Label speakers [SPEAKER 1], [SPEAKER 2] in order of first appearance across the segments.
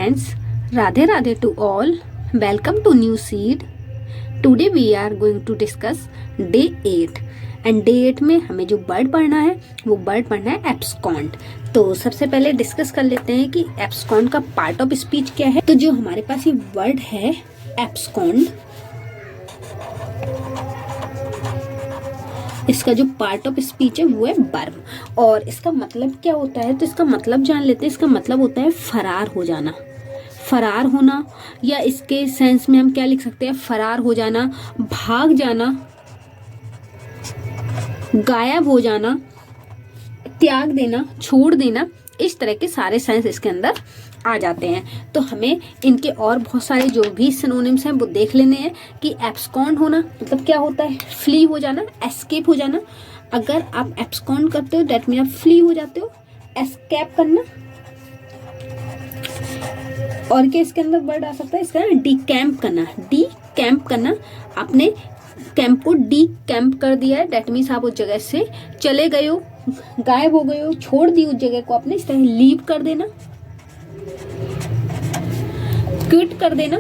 [SPEAKER 1] friends, Radhe Radhe to all. Welcome to New Seed. Today we are going to discuss Day 8 and Day 8 में हमें जो word पढ़ना है वो word पढ़ना है एब्सकॉन्ड। तो सबसे पहले डिस्कस कर लेते हैं कि एब्सकॉन्ड का पार्ट ऑफ स्पीच क्या है। तो जो हमारे पास ये वर्ड है एब्सकॉन्ड, इसका जो पार्ट ऑफ स्पीच है वो है वर्ब। और इसका मतलब क्या होता है, तो इसका मतलब जान लेते हैं। इसका मतलब होता है फरार हो जाना, फरार होना, या इसके सेंस में हम क्या लिख सकते हैं, फरार हो जाना, भाग जाना, गायब हो जाना, त्याग देना, छोड़ देना, इस तरह के सारे सेंस इसके अंदर आ जाते हैं। तो हमें इनके और बहुत सारे जो भी सिनोनिम्स हैं वो देख लेने हैं कि एब्सकॉन्ड होना मतलब क्या होता है, फ्ली हो जाना, एस्केप हो जाना। अगर आप एब्सकॉन्ड करते हो दैट मीन आप फ्ली हो जाते हो। एस्केप करना, और क्या इसके अंदर वर्ड आ सकता है, इसका डीकैम्प करना। डीकैम्प करना, आपने कैंप को डी कैंप कर दिया है, दैट मीन्स आप उस जगह से चले गए हो, गायब हो गए हो, छोड़ दी उस जगह को आपने। इस तरह लीव कर देना, क्विट कर देना,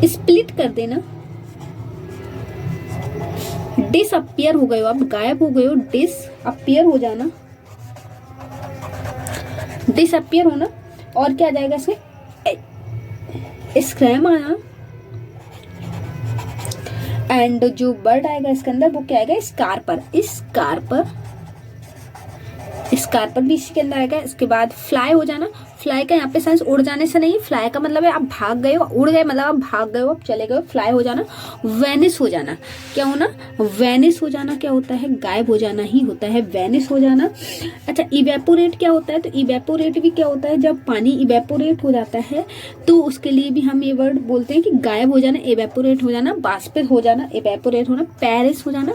[SPEAKER 1] स्प्लिट कर देना, डिसअपियर हो गए हो, आप गायब हो गए हो, डिसअपियर हो जाना, डिसअपियर होना। और क्या आ जाएगा इसमें, स्क्रैम आना। एंड जो वर्ड आएगा इसके अंदर वो क्या आएगा, स्कारपर। स्कारपर भी इसके अंदर आएगा। इसके बाद फ्लाई हो जाना। फ्लाई का यहाँ पे सेंस उड़ जाने से नहीं, फ्लाई का मतलब है आप भाग गए हो, उड़ गए मतलब आप भाग गए हो, आप चले गए हो, फ्लाई हो जाना। वेनिस हो जाना, क्या होना, वेनिस हो जाना क्या होता है, गायब हो जाना ही होता है वेनिस हो जाना। अच्छा, इवेपोरेट क्या होता है, तो इवेपोरेट भी क्या होता है, जब पानी इवेपोरेट हो जाता है तो उसके लिए भी हम ये वर्ड बोलते हैं कि गायब हो जाना, इवेपोरेट हो जाना, बाष्पित हो जाना, इवेपोरेट होना, पेरिस हो जाना,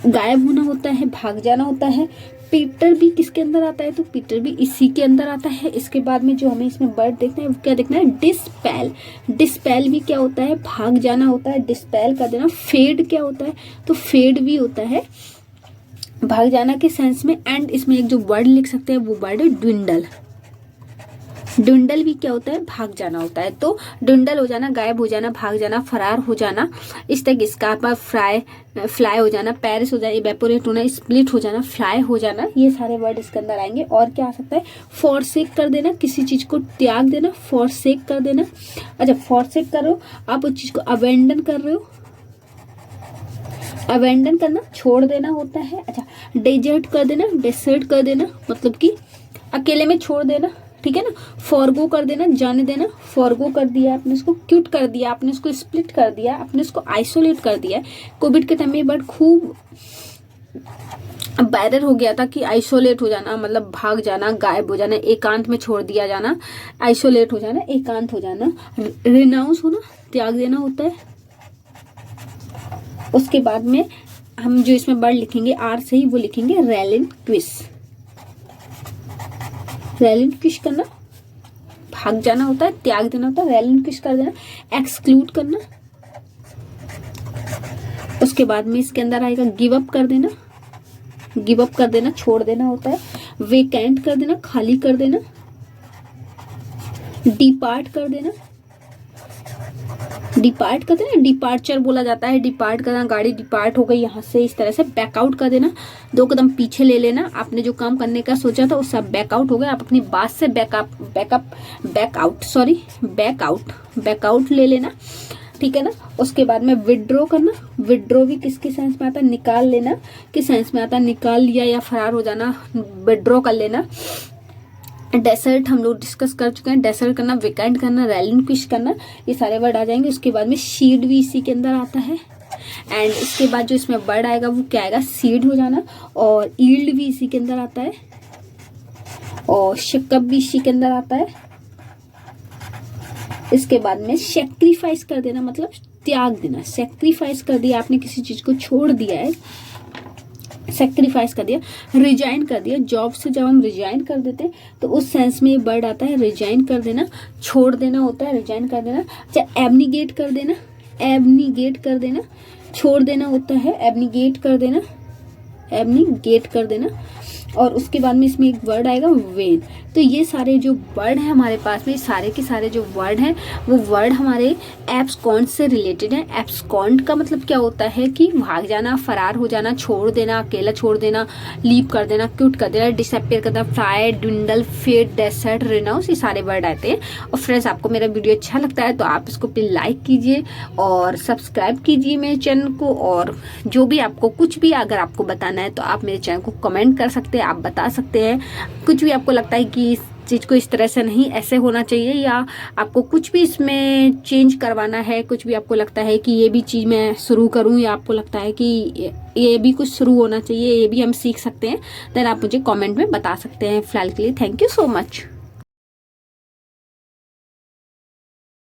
[SPEAKER 1] गायब होना होता है, भाग जाना होता है। पीटर भी किसके अंदर आता है, तो पीटर भी इसी के अंदर आता है। इसके बाद में जो हमें इसमें वर्ड देखना है वो क्या देखना है, डिस्पेल। डिस्पेल भी क्या होता है, भाग जाना होता है, डिस्पेल कर देना। फेड क्या होता है, तो फेड भी होता है भाग जाना के सेंस में। एंड इसमें एक जो वर्ड लिख सकते हैं वो वर्ड है ड्विंडल। ड्विंडल भी क्या होता है, भाग जाना होता है। तो ड्विंडल हो जाना, गायब हो जाना, भाग जाना, फरार हो जाना, इस तरह स्कारपर, फ्लाई हो जाना, पेरिस हो जाना, इवेपोरेट होना, स्प्लिट हो जाना, फ्लाई हो जाना, ये सारे वर्ड इसके अंदर आएंगे। और क्या आ सकता है, फॉरसेक कर देना, किसी चीज को त्याग देना, फॉरसेक कर देना। अच्छा, फॉरसेक करो, आप उस चीज को अबेंडन कर रहे हो, अबेंडन करना, छोड़ देना होता है। अच्छा, डेजर्ट कर देना, डेसर्ट कर देना मतलब कि अकेले में छोड़ देना, ठीक है ना। फॉरगो कर देना, जाने देना, फॉरगो कर दिया आपने उसको, क्यूट कर दिया आपने उसको, स्प्लिट कर दिया आपने उसको, आइसोलेट कर दिया। कोविड के टाइम में ये वर्ड खूब वायरल हो गया था कि आइसोलेट हो जाना मतलब भाग जाना, गायब हो जाना, एकांत में छोड़ दिया जाना, आइसोलेट हो जाना, एकांत हो जाना। रिनाउंस होना, त्याग देना होता है। उसके बाद में हम जो इसमें वर्ड लिखेंगे आर से ही, वो लिखेंगे रेलिंक्विश। रेलिंक्विश करना, भाग जाना होता है, त्याग देना होता है, रेलिंक्विश कर देना। एक्सक्लूड करना, उसके बाद में इसके अंदर आएगा गिव अप कर देना, गिव अप कर देना, छोड़ देना होता है। वेकेंट कर देना, खाली कर देना। डिपार्ट कर देना, डिपार्ट कर देना, डिपार्चर बोला जाता है, डिपार्ट करना, गाड़ी डिपार्ट हो गई यहाँ से, इस तरह से। बैकआउट कर देना, 2 कदम पीछे ले लेना, आपने जो काम करने का सोचा था वो सब बैकआउट हो गया, आप अपनी बात से बैकआउट ले लेना, ठीक है ना। उसके बाद में विड्रॉ करना, विड्रॉ भी किसके सेंस में आता है, निकाल लेना के सेंस में आता है, निकाल लिया या फरार हो जाना, विड्रॉ कर लेना। डेसर्ट हम लोग डिस्कस कर चुके हैं, डेसर्ट करना, वेकेंट करना, रेलिंक्विश करना, ये सारे वर्ड आ जाएंगे। उसके बाद में शीड भी इसी के अंदर आता है। एंड इसके बाद जो इसमें वर्ड आएगा वो क्या आएगा, सीड हो जाना। और ईल्ड भी इसी के अंदर आता है, और शिकअप भी इसी के अंदर आता है। इसके बाद में सेक्रीफाइस कर देना मतलब त्याग देना, सेक्रीफाइस कर दिया आपने, किसी चीज को छोड़ दिया है, सेक्रीफाइस कर दिया। रिजाइन कर दिया, जॉब से जब हम रिजाइन कर देते हैं तो उस सेंस में ये वर्ड आता है, रिजाइन कर देना, छोड़ देना होता है, रिजाइन कर देना। अच्छा, एबनिगेट कर देना, एबनिगेट कर देना, छोड़ देना होता है, एबनिगेट कर देना, एबनिगेट कर देना। और उसके बाद में इसमें एक वर्ड आएगा वेन। तो ये सारे जो वर्ड हैं हमारे पास में, सारे के सारे जो वर्ड हैं वो वर्ड हमारे एब्सकॉन्ड से रिलेटेड है। एब्सकॉन्ड का मतलब क्या होता है कि भाग जाना, फरार हो जाना, छोड़ देना, अकेला छोड़ देना, लीव कर देना, क्यूट कर देना, डिसअपियर कर देना, fry, dwindle, fade, desert, renounce, ये सारे वर्ड आते हैं। और फ्रेंड्स आपको मेरा वीडियो अच्छा लगता है तो आप इसको प्लीज लाइक कीजिए और सब्सक्राइब कीजिए मेरे चैनल को। और जो भी आपको कुछ भी अगर आपको बताना है तो आप मेरे चैनल को कमेंट कर सकते हैं, आप बता सकते हैं। कुछ भी आपको लगता है कि इस चीज़ को इस तरह से नहीं ऐसे होना चाहिए, या आपको कुछ भी इसमें चेंज करवाना है, कुछ भी आपको लगता है कि ये भी चीज़ मैं शुरू करूं, या आपको लगता है कि ये भी कुछ शुरू होना चाहिए, ये भी हम सीख सकते हैं, देन आप मुझे कमेंट में बता सकते हैं। फिलहाल के लिए थैंक यू सो मच।